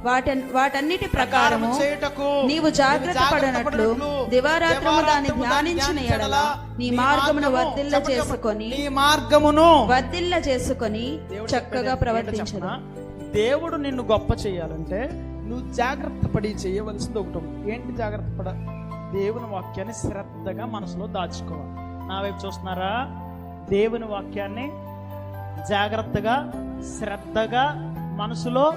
వాటన్నిటి ప్రకారము చేయుటకు నీవు జాగ్రత్త పడినట్లు దివారాత్రము దాన్ని ధ్యానించిన ఎడల నీ మార్గమును వర్ధిల్ల చేసుకొని చక్కగా ప్రవర్తించను. దేవుడు నిన్ను గొప్ప చేయాలంటే నువ్వు జాగ్రత్త పడి చేయవలసింది ఒకటి ఉంది. ఏంటి జాగ్రత్త పడ? దేవుని వాక్యాన్ని శ్రద్ధగా మనసులో దాచుకోవాలి. నా వైపు చూస్తున్నారా? దేవుని వాక్యాన్ని జాగ్రత్తగా శ్రద్ధగా మనసులో,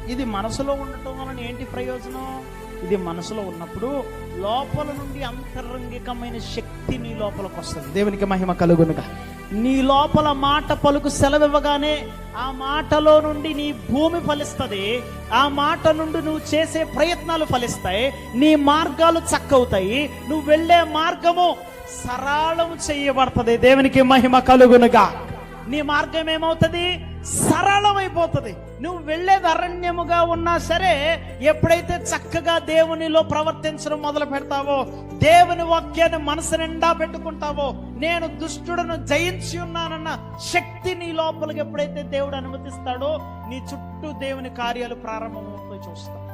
ఇది మనసులో ఉండటం వలన ఏంటి ప్రయోజనం? ఇది మనసులో ఉన్నప్పుడు లోపల నుండి అంతరంగికమైన శక్తి నీ లోపలికి వస్తుంది. దేవునికి మహిమ కలుగునుగా. నీ లోపల మాట పలుకు సెలవివ్వగానే ఆ మాటలో నుండి నీ భూమి ఫలిస్తుంది. ఆ మాట నుండి నువ్వు చేసే ప్రయత్నాలు ఫలిస్తాయి. నీ మార్గాలు చక్కవుతాయి. నువ్వు వెళ్ళే మార్గము సరళం చేయబడుతుంది. దేవునికి మహిమ కలుగునుగా. నీ మార్గం ఏమవుతుంది? సరళమైపోతుంది. నువ్వు వెళ్ళేది అరణ్యముగా ఉన్నా సరే, ఎప్పుడైతే చక్కగా దేవునిలో ప్రవర్తించడం మొదలు పెడతావో, దేవుని వాక్యాన్ని మనసు నిండా పెట్టుకుంటావో, నేను దుష్టుడును జయించి ఉన్నానన్న శక్తి నీ లోపలికి ఎప్పుడైతే దేవుడు అనుమతిస్తాడో, నీ చుట్టూ దేవుని కార్యాలు ప్రారంభమవుతాయి. చూస్తా.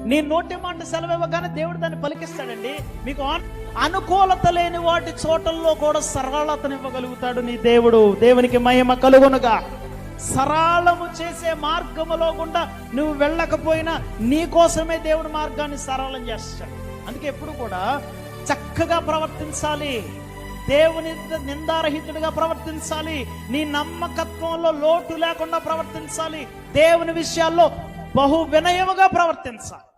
నీ నోటి మాట సెలవివ్వగానే దేవుడు దాన్ని పలికిస్తాడండి. మీకు అనుకూలత లేని వాటి చోటల్లో కూడా సరళతనివ్వగలుగుతాడు నీ దేవుడు. దేవునికి మహిమ కలుగునుగా. సరళము చేసే మార్గములో గుండా నువ్వు వెళ్ళకపోయినా నీ కోసమే దేవుడి మార్గాన్ని సరళం చేస్తాడు. అందుకే ఎప్పుడు కూడా చక్కగా ప్రవర్తించాలి. దేవుని నిందారహితుడిగా ప్రవర్తించాలి. నీ నమ్మకత్వంలో లోటు లేకుండా ప్రవర్తించాలి. దేవుని విషయాల్లో బహు వినయముగా ప్రవర్తించాలి.